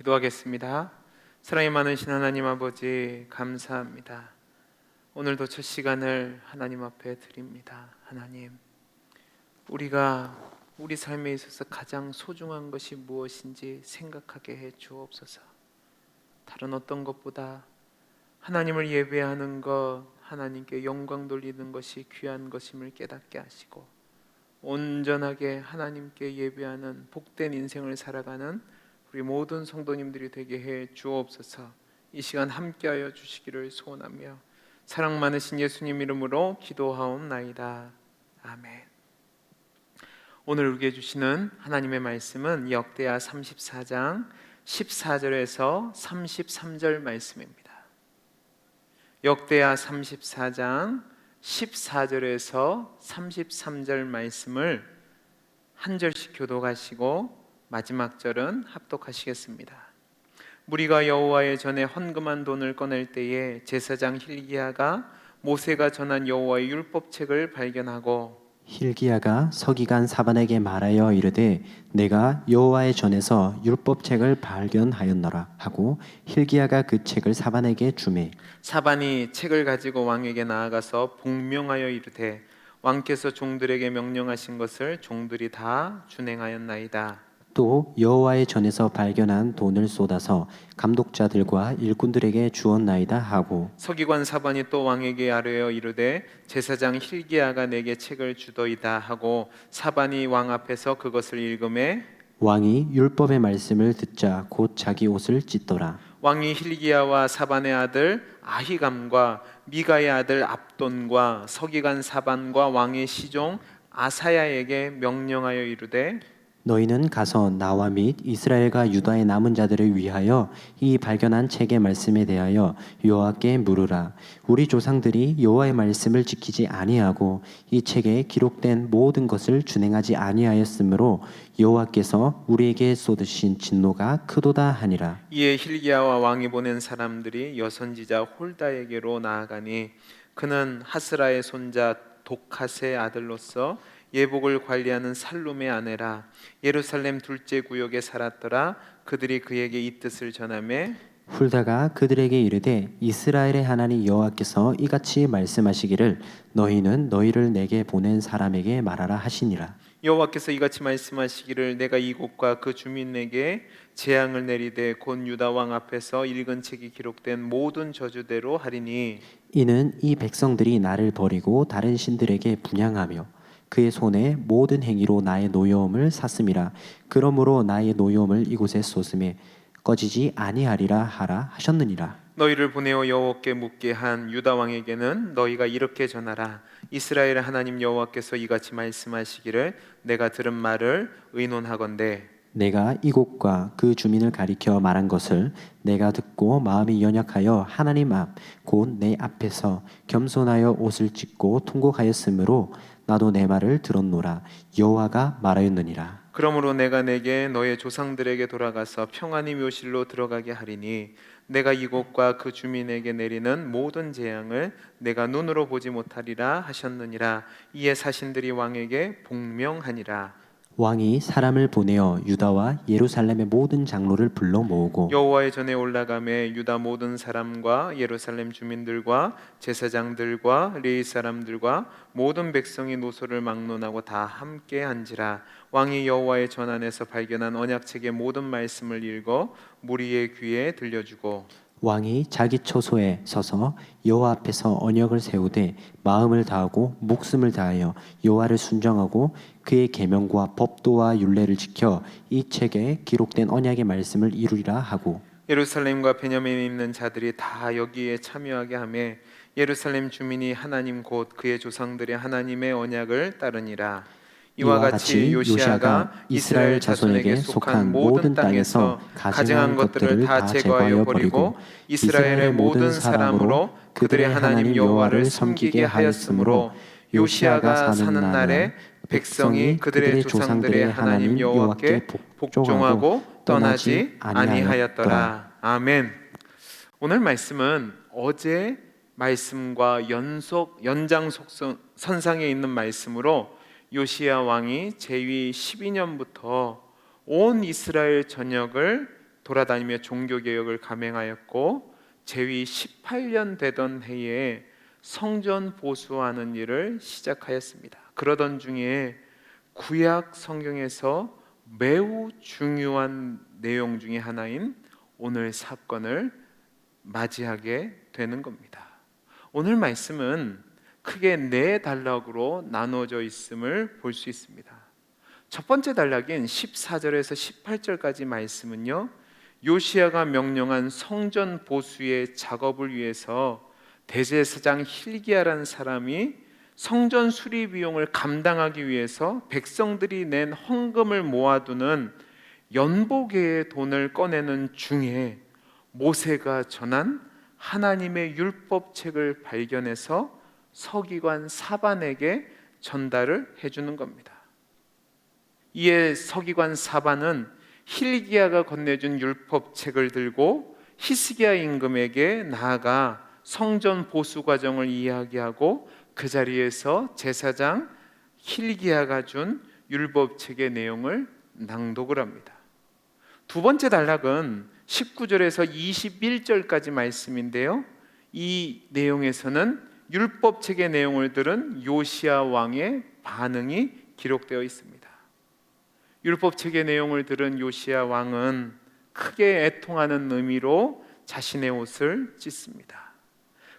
기도하겠습니다. 사랑이 많으신 하나님 아버지, 감사합니다. 오늘도 첫 시간을 하나님 앞에 드립니다. 하나님, 우리가 우리 삶에 있어서 가장 소중한 것이 무엇인지 생각하게 해 주옵소서. 다른 어떤 것보다 하나님을 예배하는 것, 하나님께 영광 돌리는 것이 귀한 것임을 깨닫게 하시고, 온전하게 하나님께 예배하는 복된 인생을 살아가는 우리 모든 성도님들이 되게 해 주옵소서. 이 시간 함께하여 주시기를 소원하며 사랑 많으신 예수님 이름으로 기도하옵나이다. 아멘. 오늘 우리에게 주시는 하나님의 말씀은 역대하 34장 14절에서 33절 말씀입니다. 역대하 34장 14절에서 33절 말씀을 한 절씩 교독하시고 마지막 절은 합독하시겠습니다. 무리가 여호와의 전에 헌금한 돈을 꺼낼 때에 제사장 hil기야가 모세가 전한 여호와의 율법책을 발견하고, hil기야가 서기관 사반에게 말하여 이르되 내가 여호와의 전에서 율법책을 발견하였노라 하고 hil기야가 그 책을 사반에게 주매 사반이 책을 가지고 왕에게 나아가서 복명하여 이르되 왕께서 종들에게 명령하신 것을 종들이 다 준행하였나이다. 또 여호와의 전에서 발견한 돈을 쏟아서 감독자들과 일꾼들에게 주었나이다 하고 서기관 사반이 또 왕에게 아뢰어 이르되 제사장 hil기야가 내게 책을 주더이다 하고 사반이 왕 앞에서 그것을 읽음에 왕이 율법의 말씀을 듣자 곧 자기 옷을 찢더라. 왕이 hil기야와 사반의 아들 아히감과 미가의 아들 압돈과 서기관 사반과 왕의 시종 아사야에게 명령하여 이르되 너희는 가서 나와 및 이스라엘과 유다의 남은 자들을 위하여 이 발견한 책의 말씀에 대하여 여호와께 물으라. 우리 조상들이 여호와의 말씀을 지키지 아니하고 이 책에 기록된 모든 것을 준행하지 아니하였으므로 여호와께서 우리에게 쏟으신 진노가 크도다 하니라. 이에 hil기야와 왕이 보낸 사람들이 여선지자 홀다에게로 나아가니 그는 하스라의 손자 독핫의 아들로서 예복을 관리하는 살룸의 아내라. 예루살렘 둘째 구역에 살았더라. 그들이 그에게 이 뜻을 전하매 훌다가 그들에게 이르되 이스라엘의 하나님 여호와께서 이같이 말씀하시기를 너희는 너희를 내게 보낸 사람에게 말하라 하시니라. 여호와께서 이같이 말씀하시기를 내가 이곳과 그 주민에게 재앙을 내리되 곧 유다 왕 앞에서 읽은 책이 기록된 모든 저주대로 하리니 이는 이 백성들이 나를 버리고 다른 신들에게 분향하며 그의 손에 모든 행위로 나의 노여움을 샀음이라. 그러므로 나의 노여움을 이곳에 쏟음에 꺼지지 아니하리라 하라 하셨느니라. 너희를 보내어 여호와께 묻게 한 유다 왕에게는 너희가 이렇게 전하라. 이스라엘의 하나님 여호와께서 이같이 말씀하시기를 내가 들은 말을 의논하건대 내가 이곳과 그 주민을 가리켜 말한 것을 내가 듣고 마음이 연약하여 하나님 앞 곧 내 앞에서 겸손하여 옷을 찢고 통곡하였으므로 나도 내 말을 들었노라. 여호와가 말하였느니라. 그러므로 내가 내게 너의 조상들에게 돌아가서 평안히 묘실로 들어가게 하리니 내가 이곳과 그 주민에게 내리는 모든 재앙을 내가 눈으로 보지 못하리라 하셨느니라. 이에 사신들이 왕에게 복명하니라. 왕이 사람을 보내어 유다와 예루살렘의 모든 장로를 불러 모으고 여호와의 전에 올라가매 유다 모든 사람과 예루살렘 주민들과 제사장들과 레위 사람들과 모든 백성이 노소를 막론하고 다 함께 한지라. 왕이 여호와의 전 안에서 발견한 언약책의 모든 말씀을 읽어 무리의 귀에 들려주고 왕이 자기 처소에 서서 여호와 앞에서 언약을 세우되 마음을 다하고 목숨을 다하여 여호와를 순종하고 그의 계명과 법도와 율례를 지켜 이 책에 기록된 언약의 말씀을 이루리라 하고 예루살렘과 베냐민에 있는 자들이 다 여기에 참여하게 하며 예루살렘 주민이 하나님 곧 그의 조상들의 하나님의 언약을 따르니라. 이와 같이 요시야가 이스라엘 자손에게 속한 모든 땅에서 가증한 것들을 다 제거하여 버리고 이스라엘의 모든 사람으로 그들의 하나님 여호와를 섬기게 하였으므로 요시야가 사는 날에 백성이 그들의 조상들의 하나님 여호와께 복종하고 떠나지 아니하였더라. 아멘. 오늘 말씀은 어제 말씀과 연장선상에 있는 말씀으로 요시야 왕이 제위 12년부터 온 이스라엘 전역을 돌아다니며 종교개혁을 감행하였고 재위 18년 되던 해에 성전 보수하는 일을 시작하였습니다. 그러던 중에 구약 성경에서 매우 중요한 내용 중에 하나인 오늘 사건을 맞이하게 되는 겁니다. 오늘 말씀은 크게 네 단락으로 나누어져 있음을 볼 수 있습니다. 첫 번째 단락인 14절에서 18절까지 말씀은요, 요시야가 명령한 성전 보수의 작업을 위해서 대제사장 힐기야라는 사람이 성전 수리 비용을 감당하기 위해서 백성들이 낸 헌금을 모아두는 연보계의 돈을 꺼내는 중에 모세가 전한 하나님의 율법책을 발견해서 서기관 사반에게 전달을 해주는 겁니다. 이에 서기관 사반은 힐기야가 건네준 율법책을 들고 히스기야 임금에게 나아가 성전 보수 과정을 이야기하고 그 자리에서 제사장 힐기야가 준 율법책의 내용을 낭독을 합니다. 두 번째 단락은 19절에서 21절까지 말씀인데요, 이 내용에서는 율법책의 내용을 들은 요시야 왕의 반응이 기록되어 있습니다. 율법책의 내용을 들은 요시야 왕은 크게 애통하는 의미로 자신의 옷을 찢습니다.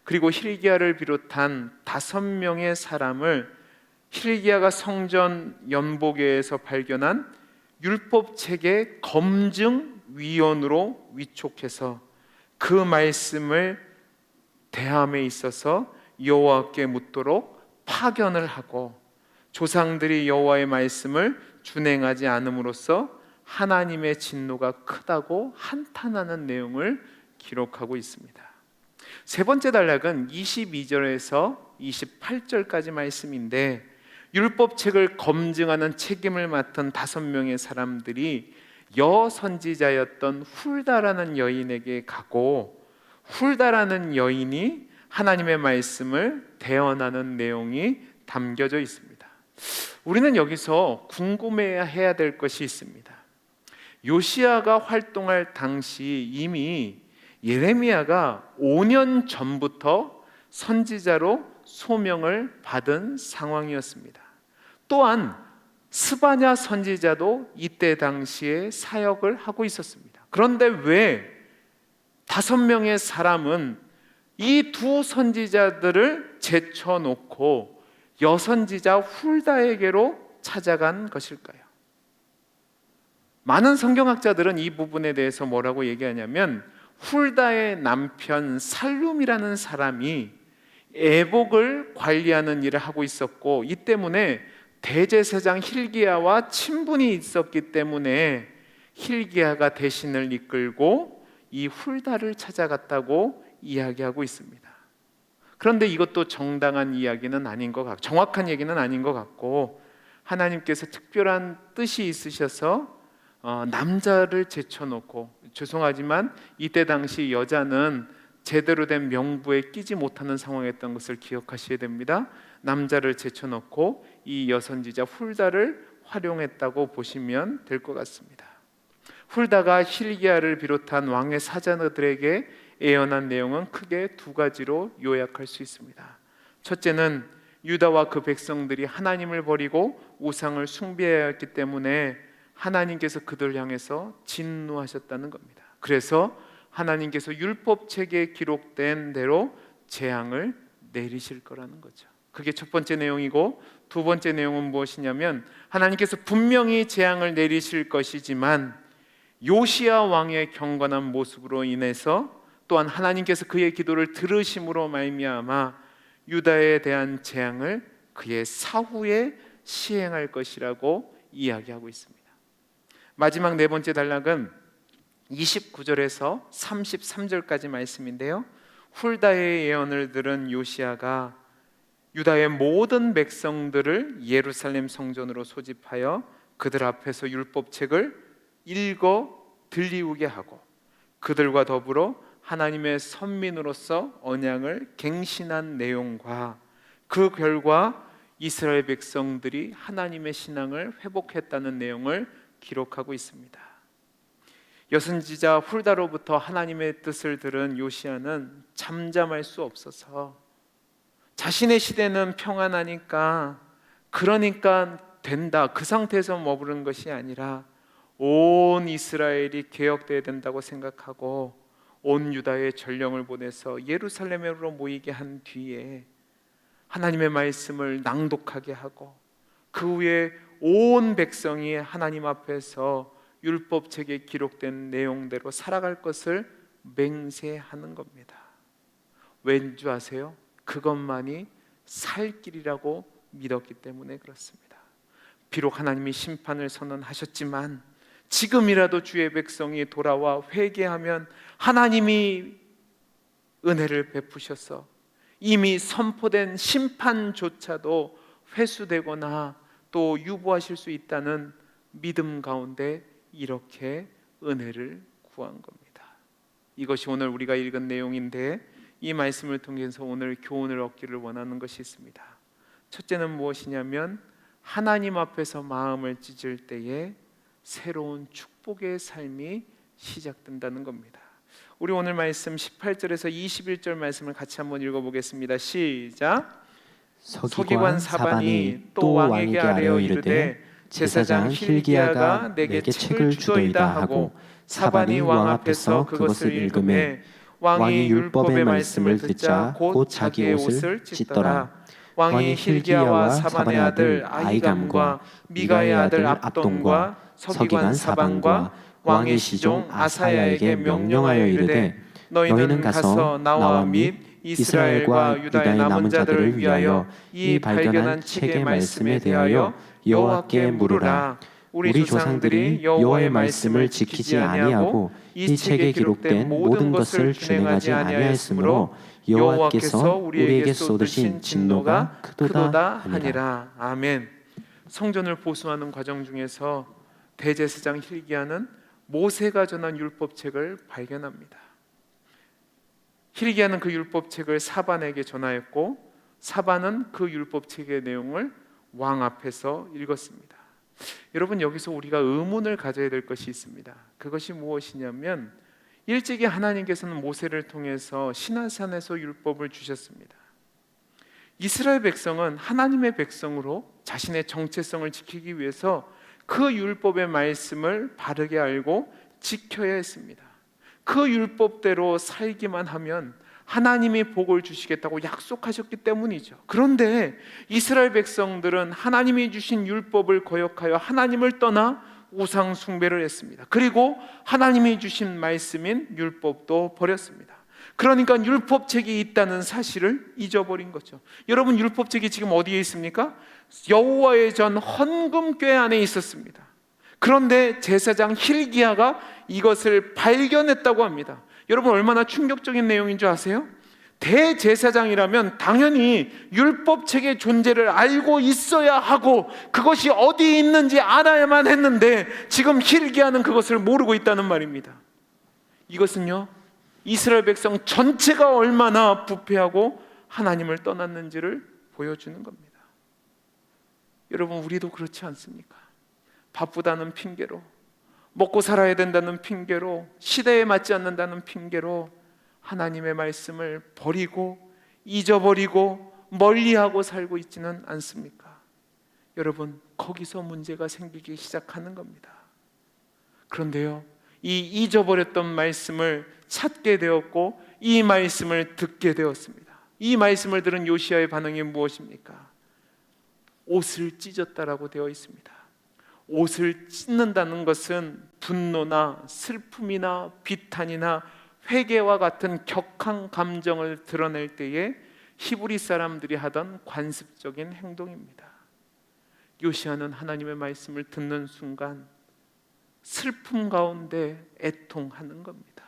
그리고 힐기야를 비롯한 5명의 사람을 힐기야가 성전 연보계에서 발견한 율법책의 검증위원으로 위촉해서 그 말씀을 대함에 있어서 여호와께 묻도록 파견을 하고, 조상들이 여호와의 말씀을 준행하지 않음으로써 하나님의 진노가 크다고 한탄하는 내용을 기록하고 있습니다. 세 번째 단락은 22절에서 28절까지 말씀인데, 율법책을 검증하는 책임을 맡은 5명의 사람들이 여선지자였던 훌다라는 여인에게 가고, 훌다라는 여인이 하나님의 말씀을 대언하는 내용이 담겨져 있습니다. 우리는 여기서 궁금해해야 될 것이 있습니다. 요시야가 활동할 당시 이미 예레미야가 5년 전부터 선지자로 소명을 받은 상황이었습니다. 또한 스바냐 선지자도 이때 당시에 사역을 하고 있었습니다. 그런데 왜 5명의 사람은 이 두 선지자들을 제쳐놓고 여선지자 훌다에게로 찾아간 것일까요? 많은 성경학자들은 이 부분에 대해서 뭐라고 얘기하냐면, 훌다의 남편 살룸이라는 사람이 애복을 관리하는 일을 하고 있었고, 이 때문에 대제사장 힐기야와 친분이 있었기 때문에 힐기야가 대신을 이끌고 이 훌다를 찾아갔다고 이야기하고 있습니다. 그런데 이것도 정당한 이야기는 아닌 것 같고, 정확한 얘기는 아닌 것 같고, 하나님께서 특별한 뜻이 있으셔서 남자를 제쳐놓고, 죄송하지만 이때 당시 여자는 제대로 된 명부에 끼지 못하는 상황이었던 것을 기억하셔야 됩니다. 남자를 제쳐놓고 이 여선지자 훌다를 활용했다고 보시면 될 것 같습니다. 훌다가 힐기야를 비롯한 왕의 사자들에게 예언한 내용은 크게 2가지로 요약할 수 있습니다. 첫째는 유다와 그 백성들이 하나님을 버리고 우상을 숭배하였기 때문에 하나님께서 그들을 향해서 진노하셨다는 겁니다. 그래서 하나님께서 율법책에 기록된 대로 재앙을 내리실 거라는 거죠. 그게 첫 번째 내용이고, 두 번째 내용은 무엇이냐면, 하나님께서 분명히 재앙을 내리실 것이지만 요시야 왕의 경건한 모습으로 인해서, 또한 하나님께서 그의 기도를 들으심으로 말미암아 유다에 대한 재앙을 그의 사후에 시행할 것이라고 이야기하고 있습니다. 마지막 네 번째 단락은 29절에서 33절까지 말씀인데요, 훌다의 예언을 들은 요시야가 유다의 모든 백성들을 예루살렘 성전으로 소집하여 그들 앞에서 율법책을 읽어 들리우게 하고, 그들과 더불어 하나님의 선민으로서 언약을 갱신한 내용과 그 결과 이스라엘 백성들이 하나님의 신앙을 회복했다는 내용을 기록하고 있습니다. 여선지자 훌다로부터 하나님의 뜻을 들은 요시야는 잠잠할 수 없어서 자신의 시대는 평안하니까 그러니까 된다, 그 상태에서 머무른 것이 아니라 온 이스라엘이 개혁되어야 된다고 생각하고 온 유다에 전령을 보내서 예루살렘으로 모이게 한 뒤에 하나님의 말씀을 낭독하게 하고 그 후에 온 백성이 하나님 앞에서 율법책에 기록된 내용대로 살아갈 것을 맹세하는 겁니다. 왠지 아세요? 그것만이 살 길이라고 믿었기 때문에 그렇습니다. 비록 하나님이 심판을 선언하셨지만 지금이라도 주의 백성이 돌아와 회개하면 하나님이 은혜를 베푸셔서 이미 선포된 심판조차도 회수되거나 또 유보하실 수 있다는 믿음 가운데 이렇게 은혜를 구한 겁니다. 이것이 오늘 우리가 읽은 내용인데 이 말씀을 통해서 오늘 교훈을 얻기를 원하는 것이 있습니다. 첫째는 무엇이냐면 하나님 앞에서 마음을 찢을 때에 새로운 축복의 삶이 시작된다는 겁니다. 우리 오늘 말씀 18절에서 21절 말씀을 같이 한번 읽어보겠습니다. 시작. 서기관 사반이 또 왕에게 아뢰어 이르되 제사장 힐기야가 내게 책을 주더이다 하고 사반이 왕 앞에서 그것을 읽음에 왕이 율법의 말씀을 듣자 곧 자기의 옷을 찢더라. 왕이 힐기야와 사반의 아들 아히감과 미가의 아들 압돈과 서기관 사반과 왕의 시종 아사야에게 명령하여 이르되 너희는 가서 나와 및 이스라엘과 유다의 남은 자들을 위하여 이 발견한 책의 말씀에 대하여 여호와께 물으라. 우리 조상들이 여호와의 말씀을 지키지 아니하고 이 책에 기록된 모든 것을 준행하지 아니하였으므로 여호와께서 우리에게 쏟으신 진노가 크도다 하니라. 아멘. 성전을 보수하는 과정 중에서 대제사장 힐기야는 모세가 전한 율법책을 발견합니다. 힐기야는 그 율법책을 사반에게 전하였고 사반은 그 율법책의 내용을 왕 앞에서 읽었습니다. 여러분, 여기서 우리가 의문을 가져야 될 것이 있습니다. 그것이 무엇이냐면 일찍이 하나님께서는 모세를 통해서 시내산에서 율법을 주셨습니다. 이스라엘 백성은 하나님의 백성으로 자신의 정체성을 지키기 위해서 그 율법의 말씀을 바르게 알고 지켜야 했습니다. 그 율법대로 살기만 하면 하나님이 복을 주시겠다고 약속하셨기 때문이죠. 그런데 이스라엘 백성들은 하나님이 주신 율법을 거역하여 하나님을 떠나 우상 숭배를 했습니다. 그리고 하나님이 주신 말씀인 율법도 버렸습니다. 그러니까 율법책이 있다는 사실을 잊어버린 거죠. 여러분, 율법책이 지금 어디에 있습니까? 여호와의 전 헌금궤 안에 있었습니다. 그런데 제사장 힐기야가 이것을 발견했다고 합니다. 여러분, 얼마나 충격적인 내용인 줄 아세요? 대제사장이라면 당연히 율법책의 존재를 알고 있어야 하고 그것이 어디에 있는지 알아야만 했는데 지금 힐기야는 그것을 모르고 있다는 말입니다. 이것은요, 이스라엘 백성 전체가 얼마나 부패하고 하나님을 떠났는지를 보여주는 겁니다. 여러분, 우리도 그렇지 않습니까? 바쁘다는 핑계로, 먹고 살아야 된다는 핑계로, 시대에 맞지 않는다는 핑계로 하나님의 말씀을 버리고 잊어버리고 멀리하고 살고 있지는 않습니까? 여러분, 거기서 문제가 생기기 시작하는 겁니다. 그런데요, 이 잊어버렸던 말씀을 찾게 되었고 이 말씀을 듣게 되었습니다. 이 말씀을 들은 요시야의 반응이 무엇입니까? 옷을 찢었다라고 되어 있습니다. 옷을 찢는다는 것은 분노나 슬픔이나 비탄이나 회개와 같은 격한 감정을 드러낼 때에 히브리 사람들이 하던 관습적인 행동입니다. 요시야는 하나님의 말씀을 듣는 순간 슬픔 가운데 애통하는 겁니다.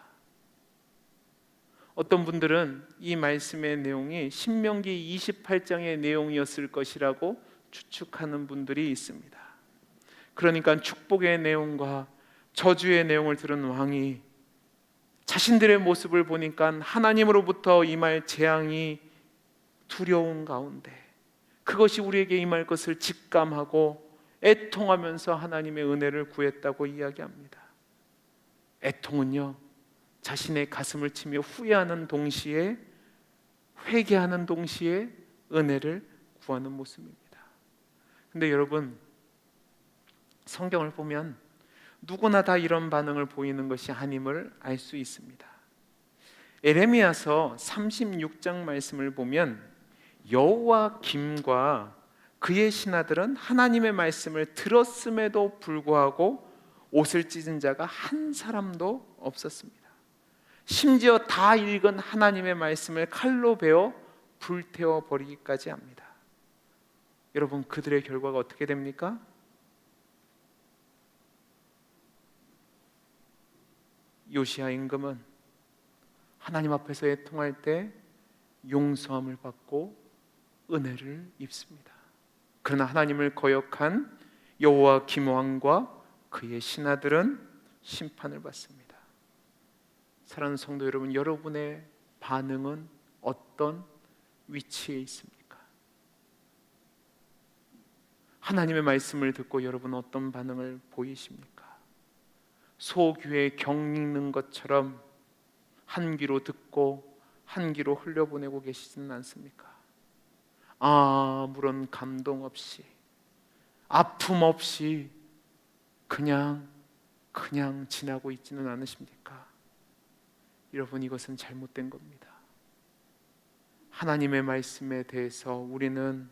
어떤 분들은 이 말씀의 내용이 신명기 28장의 내용이었을 것이라고 추측하는 분들이 있습니다. 그러니까 축복의 내용과 저주의 내용을 들은 왕이 자신들의 모습을 보니까 하나님으로부터 임할 재앙이 두려운 가운데 그것이 우리에게 임할 것을 직감하고 애통하면서 하나님의 은혜를 구했다고 이야기합니다. 애통은요, 자신의 가슴을 치며 후회하는 동시에, 회개하는 동시에 은혜를 구하는 모습입니다. 근데 여러분, 성경을 보면 누구나 다 이런 반응을 보이는 것이 아님을 알 수 있습니다. 에레미야서 36장 말씀을 보면 여호와김과 그의 신하들은 하나님의 말씀을 들었음에도 불구하고 옷을 찢은 자가 한 사람도 없었습니다. 심지어 다 읽은 하나님의 말씀을 칼로 베어 불태워 버리기까지 합니다. 여러분, 그들의 결과가 어떻게 됩니까? 요시야 임금은 하나님 앞에서 애통할 때 용서함을 받고 은혜를 입습니다. 그러나 하나님을 거역한 여호와김 왕과 그의 신하들은 심판을 받습니다. 사랑하는 성도 여러분, 여러분의 반응은 어떤 위치에 있습니까? 하나님의 말씀을 듣고 여러분 어떤 반응을 보이십니까? 소귀에 경 읽는 것처럼 한 귀로 듣고 한 귀로 흘려보내고 계시지는 않습니까? 아무런 감동 없이, 아픔 없이 그냥 지나고 있지는 않으십니까? 여러분, 이것은 잘못된 겁니다. 하나님의 말씀에 대해서 우리는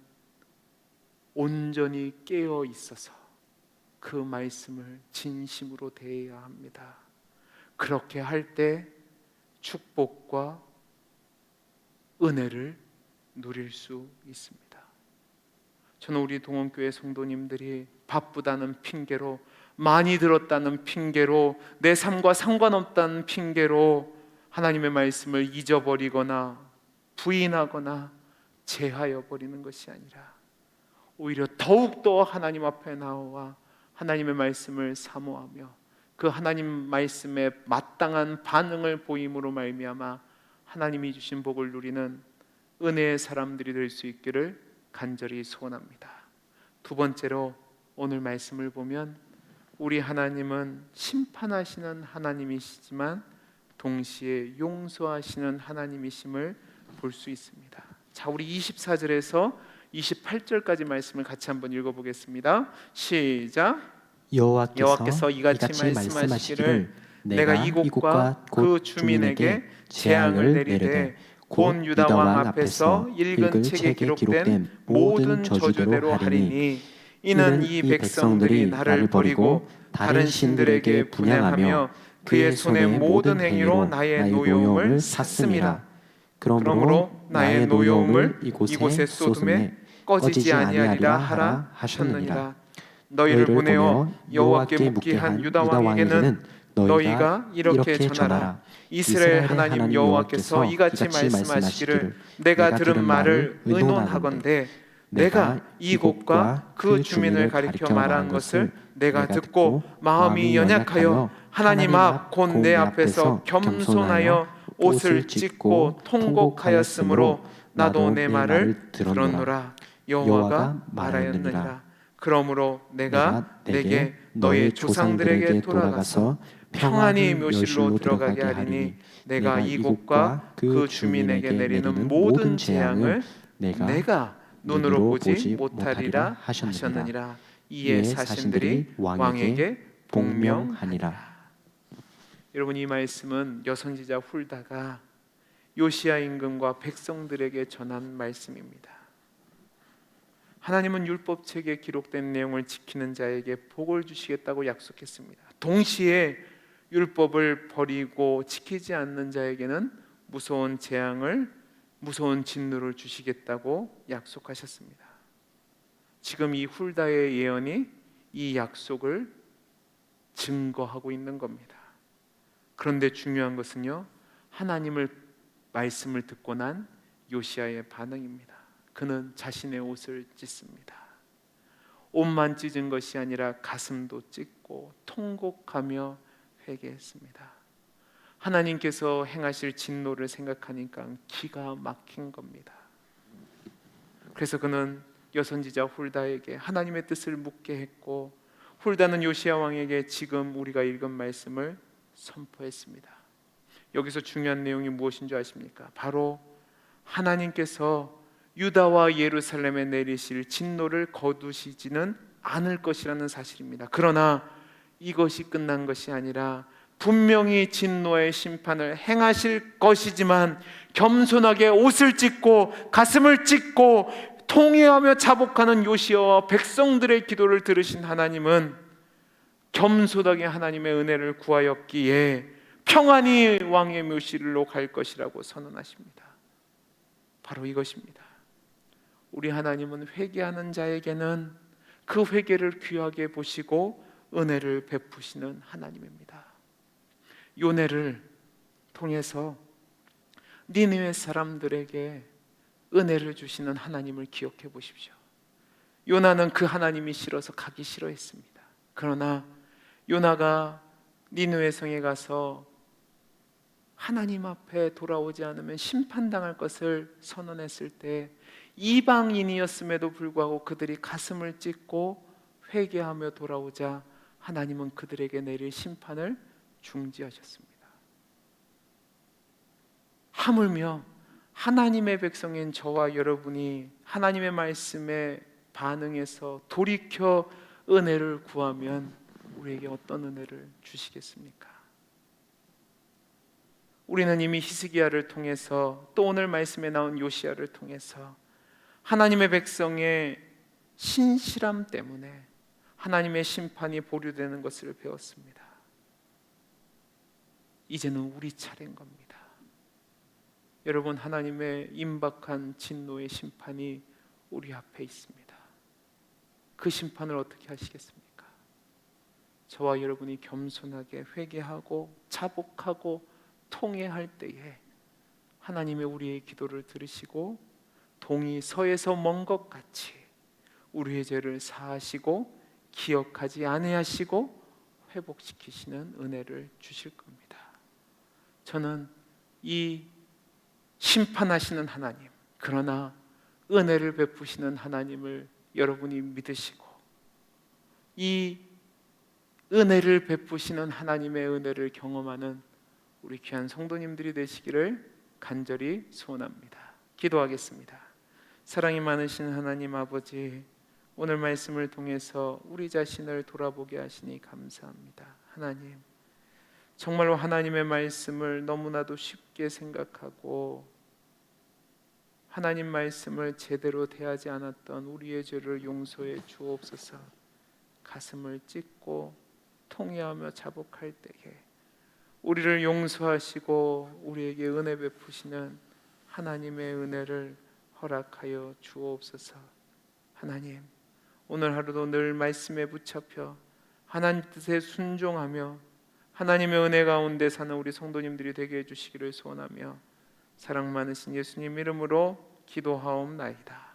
온전히 깨어 있어서 그 말씀을 진심으로 대해야 합니다. 그렇게 할 때 축복과 은혜를 누릴 수 있습니다. 저는 우리 동원교회 성도님들이 바쁘다는 핑계로, 많이 들었다는 핑계로, 내 삶과 상관없다는 핑계로 하나님의 말씀을 잊어버리거나 부인하거나 제하여 버리는 것이 아니라 오히려 더욱더 하나님 앞에 나와 하나님의 말씀을 사모하며 그 하나님 말씀에 마땅한 반응을 보임으로 말미암아 하나님이 주신 복을 누리는 은혜의 사람들이 될 수 있기를 간절히 소원합니다. 두 번째로, 오늘 말씀을 보면 우리 하나님은 심판하시는 하나님이시지만 동시에 용서하시는 하나님이심을 볼 수 있습니다. 자, 우리 24절에서 28절까지 말씀을 같이 한번 읽어보겠습니다. 시작. 여호와께서 이같이 말씀하시기를 내가 이곳과 그 주민에게 재앙을 내리되 곧 유다 왕 앞에서 읽은 책에 기록된 모든 저주대로 하리니 이는 이 백성들이 나를 버리고 다른 신들에게 분향하며 그의 손의 모든 행위로 나의 노여움을 샀음이라. 그러므로 나의 노여움을 이곳에 쏟음에 꺼지지 아니하리라 하라 하셨느니라. 너희를 보내어 여호와께 묻게 한 유다 왕에게는 너희가 이렇게 전하라. 이스라엘 하나님 여호와께서 이같이 말씀하시기를 내가 들은 말을 의논하건대 내가 이곳과 그 주민을 가리켜 말한 것을 내가 듣고 마음이 연약하여 하나님 앞 곧 내 앞에서 겸손하여 옷을 찢고 통곡하였으므로 나도 내 말을 들었노라. 여호와가 말하였느니라. 그러므로 내가 내게 너의 조상들에게 돌아가서 평안히 묘실로 들어가게 하리니 내가 이곳과 그 주민에게 내리는 모든 재앙을 내가 눈으로 보지 못하리라 하셨느니라. 이에 사신들이 왕에게 복명하니라. 여러분, 이 말씀은 여선지자 훌다가 요시야 임금과 백성들에게 전한 말씀입니다. 하나님은 율법책에 기록된 내용을 지키는 자에게 복을 주시겠다고 약속했습니다. 동시에 율법을 버리고 지키지 않는 자에게는 무서운 재앙을, 무서운 진노를 주시겠다고 약속하셨습니다. 지금 이 훌다의 예언이 이 약속을 증거하고 있는 겁니다. 그런데 중요한 것은요, 하나님을 말씀을 듣고 난 요시야의 반응입니다. 그는 자신의 옷을 찢습니다. 옷만 찢은 것이 아니라 가슴도 찢고 통곡하며 회개했습니다. 하나님께서 행하실 진노를 생각하니까 기가 막힌 겁니다. 그래서 그는 여선지자 훌다에게 하나님의 뜻을 묻게 했고, 훌다는 요시야 왕에게 지금 우리가 읽은 말씀을 선포했습니다. 여기서 중요한 내용이 무엇인 줄 아십니까? 바로 하나님께서 유다와 예루살렘에 내리실 진노를 거두시지는 않을 것이라는 사실입니다. 그러나 이것이 끝난 것이 아니라 분명히 진노의 심판을 행하실 것이지만 겸손하게 옷을 찢고 가슴을 찢고 통회하며 자복하는 요시야와 백성들의 기도를 들으신 하나님은 겸손하게 하나님의 은혜를 구하였기에 평안히 왕의 묘실로 갈 것이라고 선언하십니다. 바로 이것입니다. 우리 하나님은 회개하는 자에게는 그 회개를 귀하게 보시고 은혜를 베푸시는 하나님입니다. 요네를 통해서 니느웨 사람들에게 은혜를 주시는 하나님을 기억해 보십시오. 요나는 그 하나님이 싫어서 가기 싫어했습니다. 그러나 요나가 니느웨 성에 가서 하나님 앞에 돌아오지 않으면 심판당할 것을 선언했을 때 이방인이었음에도 불구하고 그들이 가슴을 찢고 회개하며 돌아오자 하나님은 그들에게 내릴 심판을 중지하셨습니다. 하물며 하나님의 백성인 저와 여러분이 하나님의 말씀에 반응해서 돌이켜 은혜를 구하면 우리에게 어떤 은혜를 주시겠습니까? 우리는 이미 히스기야를 통해서 또 오늘 말씀에 나온 요시야를 통해서 하나님의 백성의 신실함 때문에 하나님의 심판이 보류되는 것을 배웠습니다. 이제는 우리 차례인 겁니다. 여러분, 하나님의 임박한 진노의 심판이 우리 앞에 있습니다. 그 심판을 어떻게 하시겠습니까? 저와 여러분이 겸손하게 회개하고 자복하고 통회할 때에 하나님의 우리의 기도를 들으시고 동이 서에서 먼 것 같이 우리의 죄를 사하시고 기억하지 아니하시고 회복시키시는 은혜를 주실 겁니다. 저는 이 심판하시는 하나님, 그러나 은혜를 베푸시는 하나님을 여러분이 믿으시고 이 은혜를 베푸시는 하나님의 은혜를 경험하는 우리 귀한 성도님들이 되시기를 간절히 소원합니다. 기도하겠습니다. 사랑이 많으신 하나님 아버지, 오늘 말씀을 통해서 우리 자신을 돌아보게 하시니 감사합니다. 하나님, 정말로 하나님의 말씀을 너무나도 쉽게 생각하고 하나님 말씀을 제대로 대하지 않았던 우리의 죄를 용서해 주옵소서. 가슴을 찢고 통회하며 자복할 때에 우리를 용서하시고 우리에게 은혜 베푸시는 하나님의 은혜를 허락하여 주옵소서. 하나님, 오늘 하루도 늘 말씀에 붙잡혀 하나님 뜻에 순종하며 하나님의 은혜 가운데 사는 우리 성도님들이 되게 해주시기를 소원하며 사랑 많으신 예수님 이름으로 기도하옵나이다.